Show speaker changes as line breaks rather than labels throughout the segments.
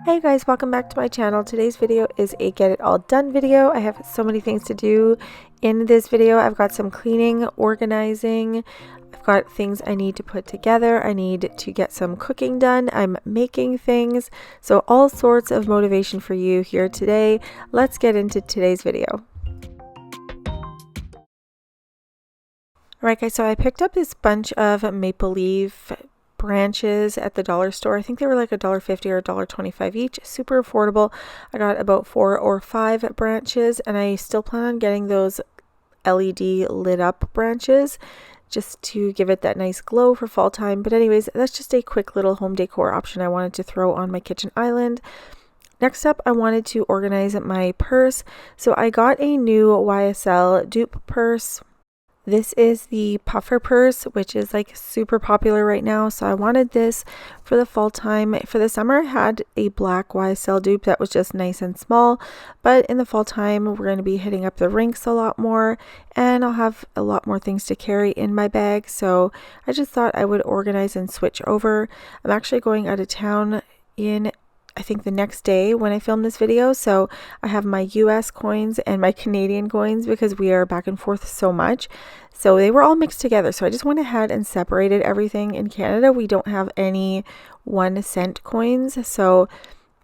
Hey guys, welcome back to my channel. Today's video is a get it all done video. I have so many things to do in this video. I've got some cleaning, organizing, I've got things I need to put together. I need to get some cooking done. I'm making things. So all sorts of motivation for you here today. Let's get into today's video. Alright guys, so I picked up this bunch of maple leaf branches at the dollar store. I think they were like $1.50 or $1.25 each. Super affordable. I got about 4 or 5 branches, and I still plan on getting those LED lit up branches just to give it that nice glow for fall time. But anyways, that's just a quick little home decor option I wanted to throw on my kitchen island. Next up, I wanted to organize my purse. So I got a new YSL dupe purse. This is the Puffer purse, which is like super popular right now. So I wanted this for the fall time. For the summer, I had a black YSL dupe that was just nice and small. But in the fall time, we're going to be hitting up the rinks a lot more. And I'll have a lot more things to carry in my bag. So I just thought I would organize and switch over. I'm actually going out of town in I think the next day when I film this video. So I have my US coins and my Canadian coins because we are back and forth so much. So they were all mixed together. So I just went ahead and separated everything. In Canada, we don't have any 1-cent coins. So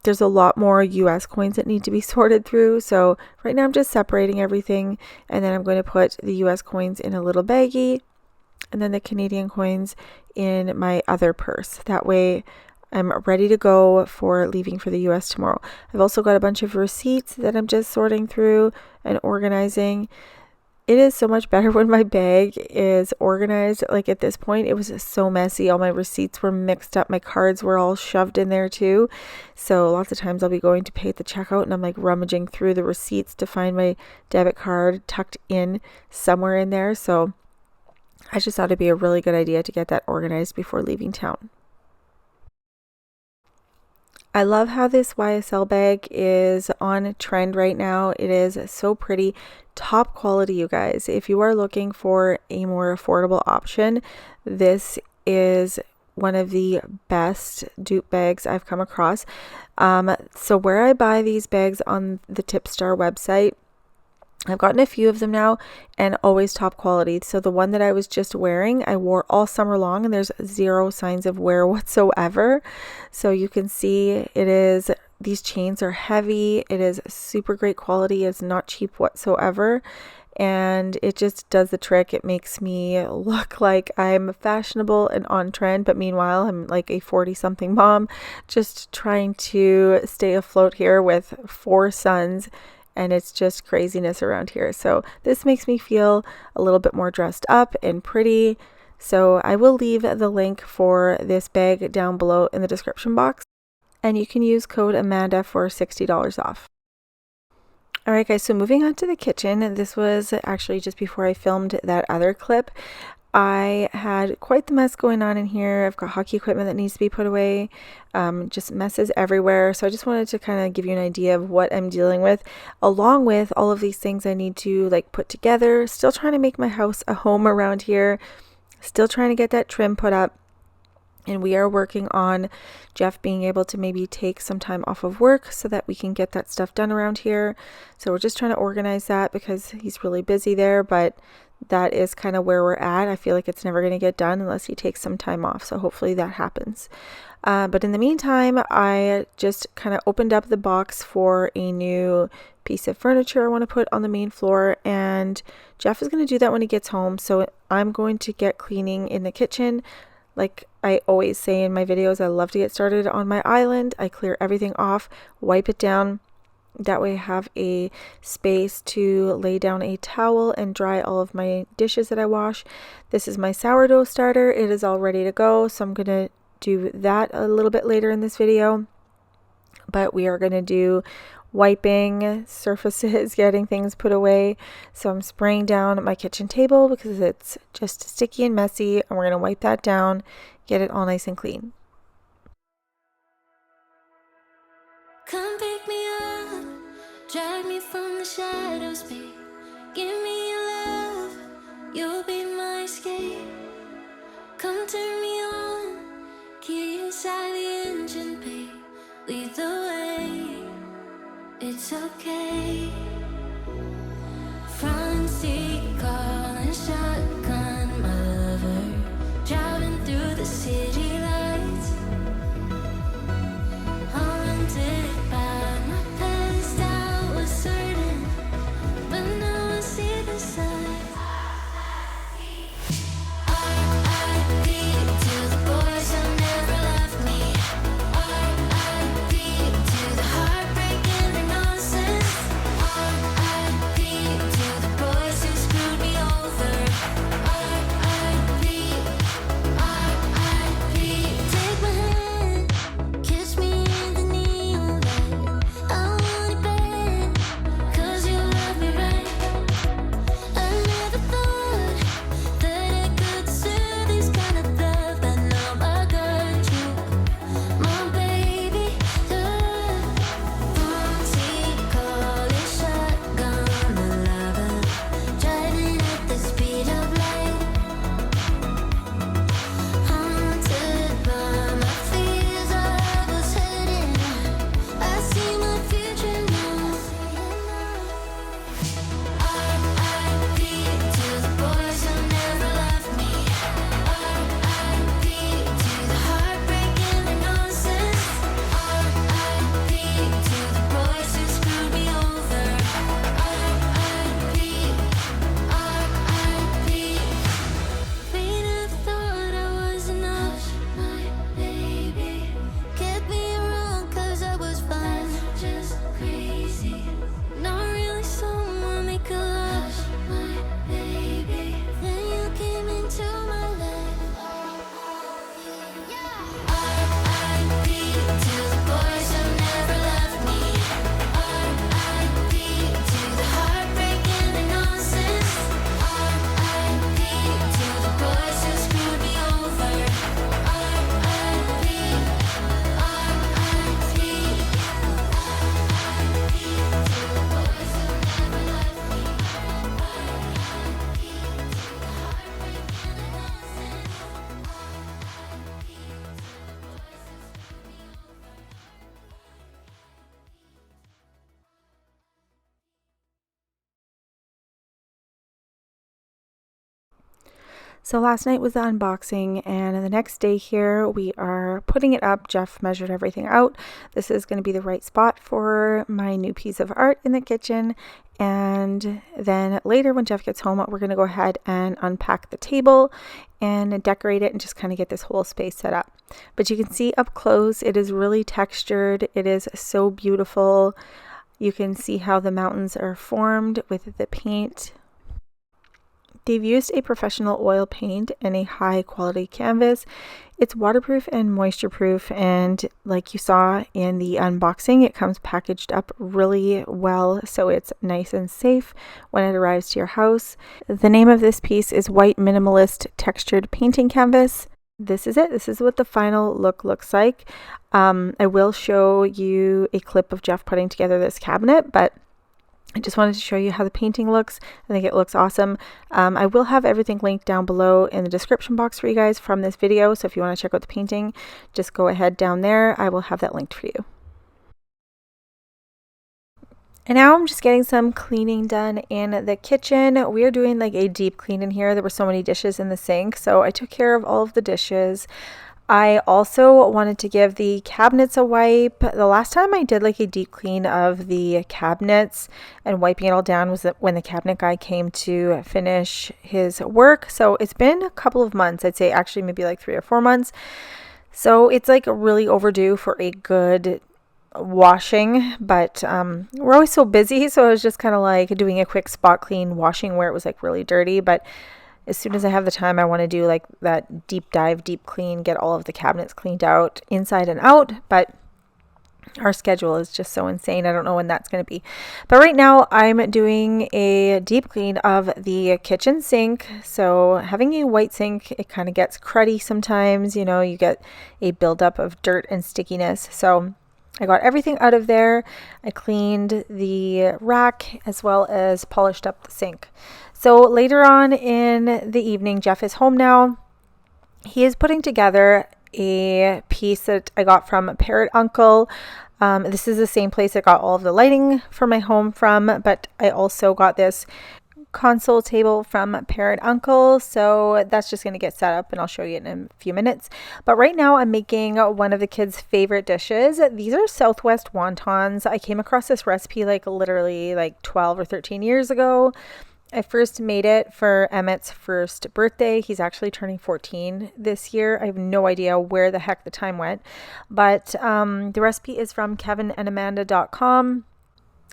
there's a lot more US coins that need to be sorted through. So right now I'm just separating everything. And then I'm going to put the US coins in a little baggie. And then the Canadian coins in my other purse. That way I'm ready to go for leaving for the US tomorrow. I've also got a bunch of receipts that I'm just sorting through and organizing. It is so much better when my bag is organized. Like at this point, it was so messy. All my receipts were mixed up. My cards were all shoved in there too. So lots of times I'll be going to pay at the checkout and I'm like rummaging through the receipts to find my debit card tucked in somewhere in there. So I just thought it'd be a really good idea to get that organized before leaving town. I love how this YSL bag is on trend right now. It is so pretty. Top quality, you guys. If you are looking for a more affordable option, this is one of the best dupe bags I've come across. So where I buy these bags on the Tipstar website, I've gotten a few of them now and always top quality. So the one that I was just wearing, I wore all summer long and there's zero signs of wear whatsoever. So you can see these chains are heavy. It is super great quality. It's not cheap whatsoever. And it just does the trick. It makes me look like I'm fashionable and on trend, but meanwhile, I'm like a 40-something mom just trying to stay afloat here with 4 sons. And it's just craziness around here. So this makes me feel a little bit more dressed up and pretty. So I will leave the link for this bag down below in the description box. And you can use code Amanda for $60 off. Alright guys, so moving on to the kitchen. This was actually just before I filmed that other clip. I had quite the mess going on in here. I've got hockey equipment that needs to be put away, just messes everywhere. So I just wanted to kind of give you an idea of what I'm dealing with, along with all of these things I need to like put together. Still trying to make my house a home around here. Still trying to get that trim put up. And we are working on Jeff being able to maybe take some time off of work so that we can get that stuff done around here. So we're just trying to organize that because he's really busy there, but that is kind of where we're at. I feel like it's never going to get done unless he takes some time off. So hopefully that happens. But in the meantime, I just kind of opened up the box for a new piece of furniture I want to put on the main floor. And Jeff is going to do that when he gets home. So I'm going to get cleaning in the kitchen. Like I always say in my videos, I love to get started on my island. I clear everything off, wipe it down. That way I have a space to lay down a towel and dry all of my dishes that I wash. This is my sourdough starter. It is all ready to go. So I'm going to do that a little bit later in this video. But we are going to do wiping surfaces, getting things put away. So I'm spraying down my kitchen table because it's just sticky and messy. And we're going to wipe that down, get it all nice and clean.
Come pick me up, drag me from the shadows, babe. Give me your love, you'll be my escape. Come turn me on, key inside the engine, babe. Lead the way. it's okay. Front seat, calling shotgun, my lover, driving through the city lights. Haunted by my past, I was certain, but now I see the signs. R.I.P. to the boys who never left me. R.I.P. to the heartbreak and the nonsense. R.I.P. to the boys who screwed me over. R.I.P. R.I.P. Take my hand, kiss me in the neon light. I want it bad, 'cause you love me right. I never thought that I could deserve this kind of love, but now I got you, my baby. Front seat, calling shotgun, my lover, driving at the speed of light. Haunted by my fears, I was heading. I see my future now. R.I.P. to the boys who never left me. R.I.P. to the heartbreak and the nonsense. R.I.P. to the boys who screwed me over. R.I.P. R.I.P. We'd have thought I was enough, my baby. Get me wrong, 'cause I was fine, just crazy. Not really someone make a love, my baby. Then you came into my life. R.I.P. to the boys who never left me. R.I.P. to the heartbreak and the nonsense. R.I.P. to the boys who screwed me over. R.I.P. R.I.P.
So last night was the unboxing, and the next day here we are putting it up. Jeff measured everything out. This is going to be the right spot for my new piece of art in the kitchen. And then later when Jeff gets home, we're going to go ahead and unpack the table and decorate it and just kind of get this whole space set up. But you can see up close, it is really textured. It is so beautiful. You can see how the mountains are formed with the paint. They've used a professional oil paint and a high quality canvas. It's waterproof and moisture proof, and like you saw in the unboxing, it comes packaged up really well, so it's nice and safe when it arrives to your house. The name of this piece is White Minimalist Textured Painting Canvas. This is it. This is what the final look looks like. I will show you a clip of Jeff putting together this cabinet, but I just wanted to show you how the painting looks. I think it looks awesome. I will have everything linked down below in the description box for you guys from this video. So if you want to check out the painting, just go ahead down there. I will have that linked for you. And now I'm just getting some cleaning done in the kitchen. We are doing like a deep clean in here. There were so many dishes in the sink, so I took care of all of the dishes. I also wanted to give the cabinets a wipe. The last time I did like a deep clean of the cabinets and wiping it all down was when the cabinet guy came to finish his work. So it's been a couple of months. I'd say actually maybe like 3 or 4 months. So it's like really overdue for a good washing, but we're always so busy. So I was just kind of like doing a quick spot clean, washing where it was like really dirty. But as soon as I have the time, I want to do like that deep dive, deep clean, get all of the cabinets cleaned out inside and out. But our schedule is just so insane. I don't know when that's going to be. But right now I'm doing a deep clean of the kitchen sink. So having a white sink, it kind of gets cruddy sometimes. You know, you get a buildup of dirt and stickiness. So I got everything out of there. I cleaned the rack as well as polished up the sink. So later on in the evening, Jeff is home now. He is putting together a piece that I got from Parrot Uncle. This is the same place I got all of the lighting for my home from, but I also got this console table from Parrot Uncle, so that's just going to get set up and I'll show you in a few minutes. But right now I'm making one of the kids' favorite dishes. These are Southwest wontons. I came across this recipe like literally like 12 or 13 years ago. I first made it for Emmett's first birthday. He's actually turning 14 this year. I have no idea where the heck the time went, but the recipe is from kevinandamanda.com.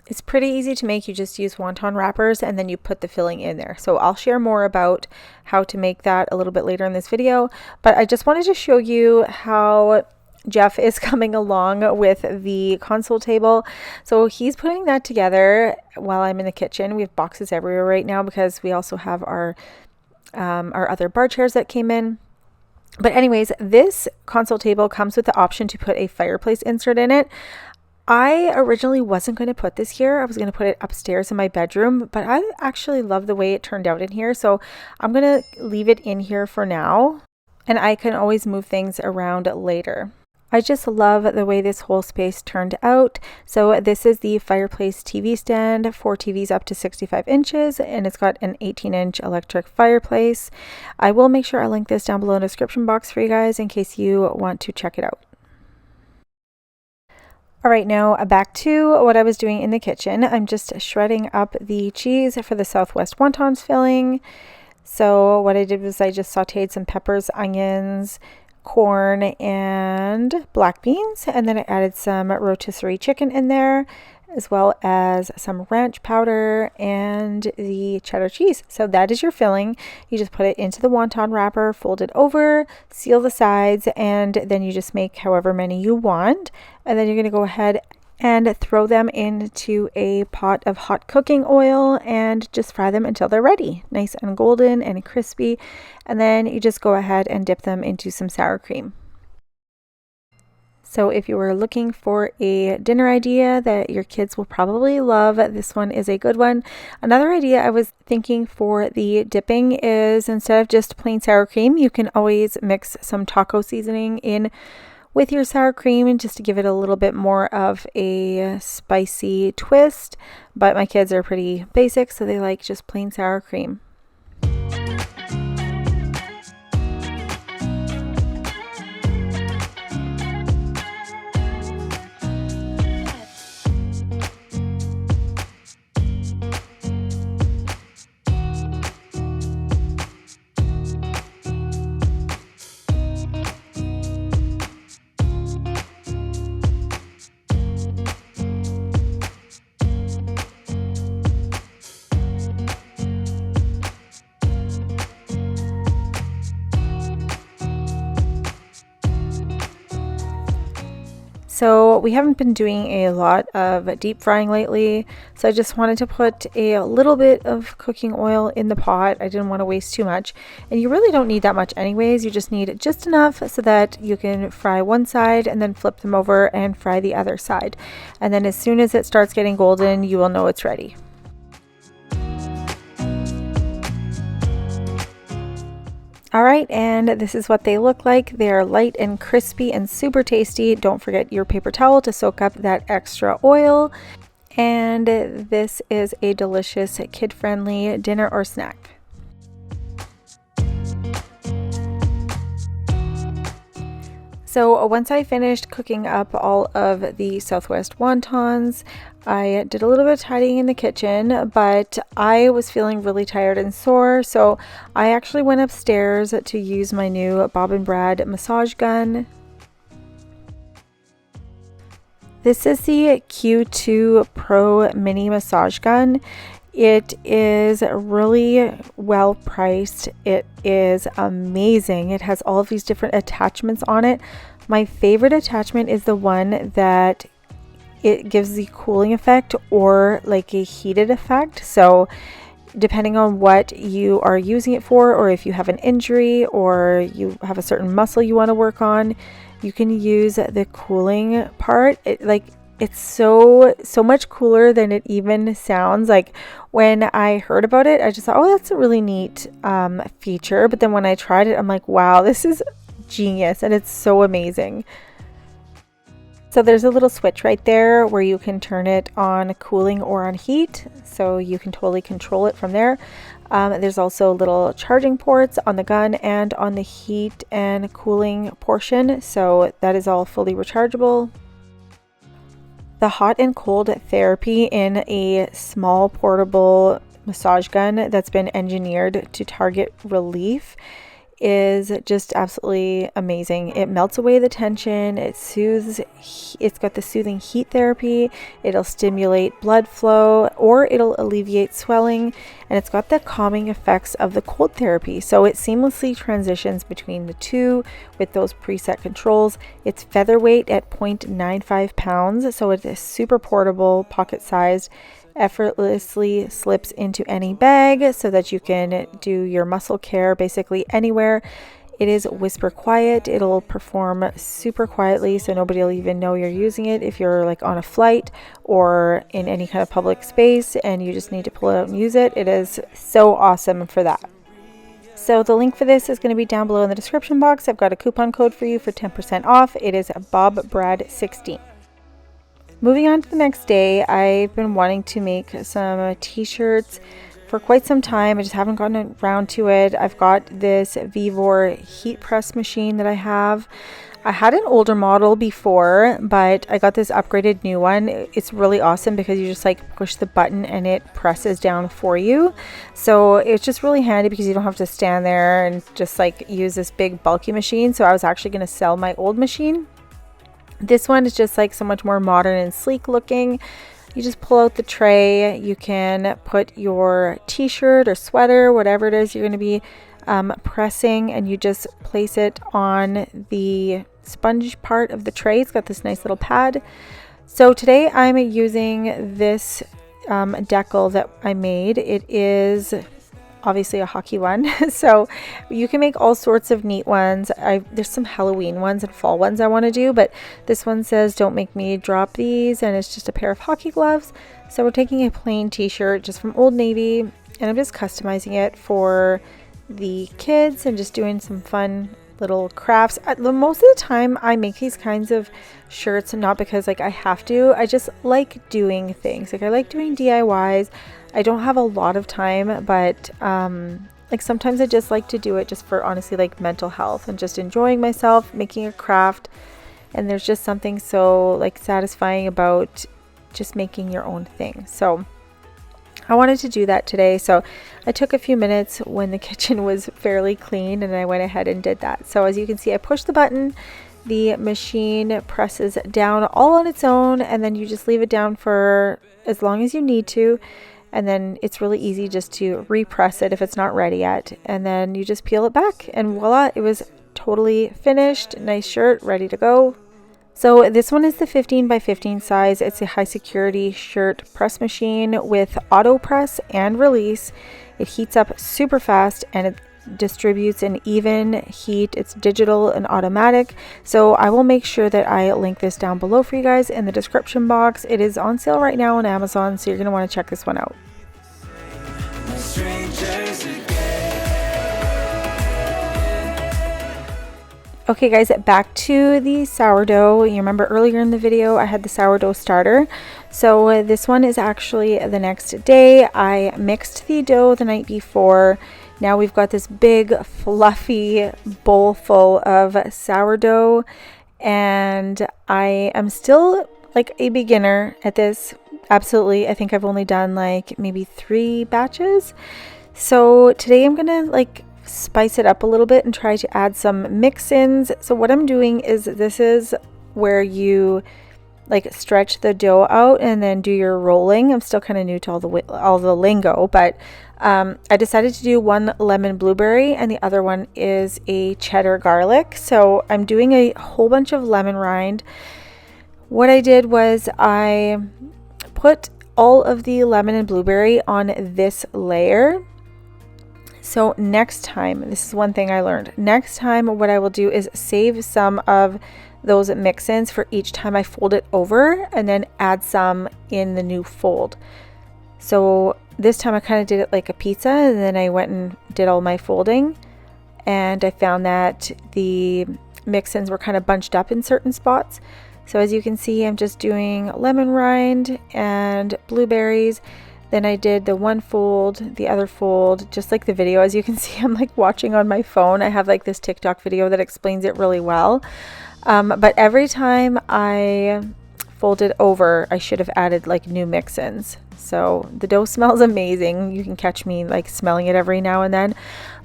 It's pretty easy to make. You just use wonton wrappers and then you put the filling in there. So I'll share more about how to make that a little bit later in this video, but I just wanted to show you how Jeff is coming along with the console table. So he's putting that together while I'm in the kitchen. We have boxes everywhere right now because we also have our other bar chairs that came in. But anyways, this console table comes with the option to put a fireplace insert in it. I originally wasn't going to put this here. I was going to put it upstairs in my bedroom, but I actually love the way it turned out in here. So I'm going to leave it in here for now, and I can always move things around later. I just love the way this whole space turned out. So this is the fireplace TV stand for TVs up to 65 inches, and it's got an 18-inch electric fireplace. I will make sure I link this down below in the description box for you guys in case you want to check it out. All right, now back to what I was doing in the kitchen. I'm just shredding up the cheese for the Southwest wontons filling. So what I did was I just sauteed some peppers, onions, corn, and black beans, and then I added some rotisserie chicken in there, as well as some ranch powder and the cheddar cheese. So that is your filling. You just put it into the wonton wrapper, fold it over, seal the sides, and then you just make however many you want. And then you're going to go ahead and throw them into a pot of hot cooking oil and just fry them until they're ready. Nice and golden and crispy. And then you just go ahead and dip them into some sour cream. So if you were looking for a dinner idea that your kids will probably love, this one is a good one. Another idea I was thinking for the dipping is instead of just plain sour cream, you can always mix some taco seasoning in with your sour cream and just to give it a little bit more of a spicy twist. But my kids are pretty basic, so they like just plain sour cream. So we haven't been doing a lot of deep frying lately, so I just wanted to put a little bit of cooking oil in the pot. I didn't want to waste too much, and you really don't need that much anyways. You just need just enough so that you can fry one side and then flip them over and fry the other side. And then as soon as it starts getting golden, you will know it's ready. All right, and this is what they look like. They are light and crispy and super tasty. Don't forget your paper towel to soak up that extra oil. And this is a delicious kid-friendly dinner or snack. So once I finished cooking up all of the Southwest wontons, I did a little bit of tidying in the kitchen, but I was feeling really tired and sore, so I actually went upstairs to use my new Bob and Brad massage gun. This is the Q2 Pro Mini Massage Gun. It is really well priced. It is amazing. It has all of these different attachments on it. My favorite attachment is the one that it gives the cooling effect or like a heated effect. So depending on what you are using it for, or if you have an injury or you have a certain muscle you want to work on, you can use the cooling part. It's so much cooler than it even sounds. Like when I heard about it, I just thought, oh, that's a really neat feature. But then when I tried it, I'm like, wow, this is genius, and it's so amazing. So there's a little switch right there where you can turn it on cooling or on heat, so you can totally control it from there. There's also little charging ports on the gun and on the heat and cooling portion, so that is all fully rechargeable. The hot and cold therapy in a small portable massage gun that's been engineered to target relief is just absolutely amazing. It melts away the tension, it soothes, it's got the soothing heat therapy, it'll stimulate blood flow, or it'll alleviate swelling, and it's got the calming effects of the cold therapy. So it seamlessly transitions between the two with those preset controls. It's featherweight at 0.95 pounds, so it is super portable, pocket sized, effortlessly slips into any bag so that you can do your muscle care basically anywhere. It is whisper quiet. It'll perform super quietly, so nobody will even know you're using it if you're like on a flight or in any kind of public space and you just need to pull it out and use it. It is so awesome for that. So the link for this is going to be down below in the description box. I've got a coupon code for you for 10% off. It is BobBrad16. Moving on to the next day, I've been wanting to make some t-shirts for quite some time. I just haven't gotten around to it. I've got this Vivor heat press machine that I have. I had an older model before, but I got this upgraded new one. It's really awesome because you just like push the button and it presses down for you. So it's just really handy because you don't have to stand there and just like use this big bulky machine. So I was actually going to sell my old machine. This one is just like so much more modern and sleek looking. You just pull out the tray. You can put your t-shirt or sweater, whatever it is you're going to be pressing, and you just place it on the sponge part of the tray. It's got this nice little pad. So today I'm using this decal that I made. It is obviously a hockey one, so you can make all sorts of neat ones. There's some Halloween ones and fall ones I want to do, but this one says don't make me drop these, and it's just a pair of hockey gloves. So we're taking a plain t-shirt just from Old Navy, and I'm just customizing it for the kids and just doing some fun little crafts. Most of the time I make these kinds of shirts not because like I have to, I just like doing things. Like I like doing DIYs. I don't have a lot of time, but like sometimes I just like to do it just for honestly like mental health and just enjoying myself making a craft. And there's just something so like satisfying about just making your own thing. So I wanted to do that today, so I took a few minutes when the kitchen was fairly clean and I went ahead and did that. So as you can see, I push the button, the machine presses down all on its own, and then you just leave it down for as long as you need to, and then it's really easy just to repress it if it's not ready yet, and then you just peel it back and voila, it was totally finished. Nice shirt, ready to go. So this one is the 15 by 15 size. It's a high security shirt press machine with auto press and release. It heats up super fast and it distributes an even heat. It's digital and automatic. So I will make sure that I link this down below for you guys in the description box. It is on sale right now on Amazon, so you're going to want to check this one out. Okay guys, back to the sourdough. You remember earlier in the video I had the sourdough starter. So this one is actually the next day. I mixed the dough the night before. Now we've got this big fluffy bowl full of sourdough, and I am still like a beginner at this. Absolutely. I think I've only done like maybe 3 batches. So today I'm gonna like spice it up a little bit and try to add some mix-ins. So what I'm doing is, this is where you like stretch the dough out and then do your rolling. I'm still kind of new to all the lingo, but I decided to do one lemon blueberry and the other one is a cheddar garlic. So I'm doing a whole bunch of lemon rind. What I did was I put all of the lemon and blueberry on this layer. So next time, this is one thing I learned. Next time what I will do is save some of those mix-ins for each time I fold it over and then add some in the new fold. So this time I kind of did it like a pizza, and then I went and did all my folding, and I found that the mix-ins were kind of bunched up in certain spots. So as you can see, I'm just doing lemon rind and blueberries. Then I did the one fold, the other fold, just like the video. As you can see, I'm like watching on my phone. I have like this TikTok video that explains it really well. But every time I fold it over, I should have added like new mix-ins. So the dough smells amazing. You can catch me like smelling it every now and then.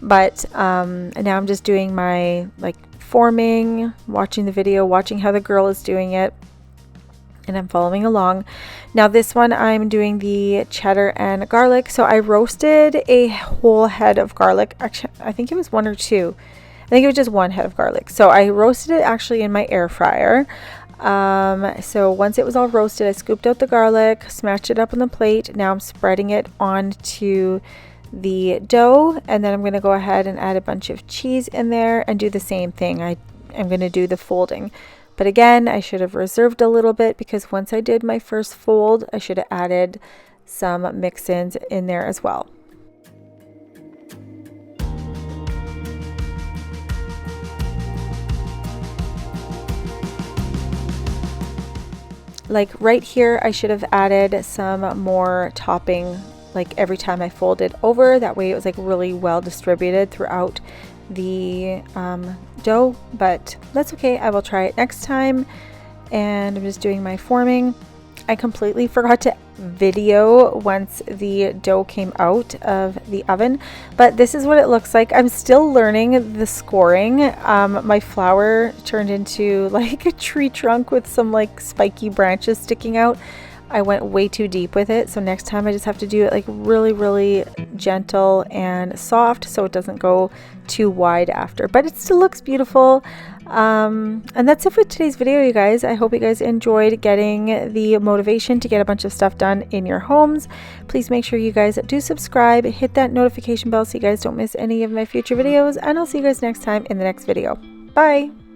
But now I'm just doing my like forming, watching the video, watching how the girl is doing it, and I'm following along. Now this one I'm doing the cheddar and garlic. So I roasted a whole head of garlic. Actually, I think it was one or two. I think it was just one head of garlic. So I roasted it actually in my air fryer. So once it was all roasted, I scooped out the garlic, smashed it up on the plate. Now I'm spreading it onto the dough, and then I'm going to go ahead and add a bunch of cheese in there and do the same thing. I'm going to do the folding. But again, I should have reserved a little bit, because once I did my first fold, I should have added some mix-ins in there as well. Like right here, I should have added some more topping like every time I fold it over. That way it was like really well distributed throughout the dough, but that's okay. I will try it next time. And I'm just doing my forming. I completely forgot to video once the dough came out of the oven, but this is what it looks like. I'm still learning the scoring. My flour turned into like a tree trunk with some like spiky branches sticking out. I went way too deep with it, so next time I just have to do it like really gentle and soft so it doesn't go too wide after, but it still looks beautiful. And that's it for today's video, you guys. I hope you guys enjoyed getting the motivation to get a bunch of stuff done in your homes. Please make sure you guys do subscribe, hit that notification bell so you guys don't miss any of my future videos, and I'll see you guys next time in the next video. Bye!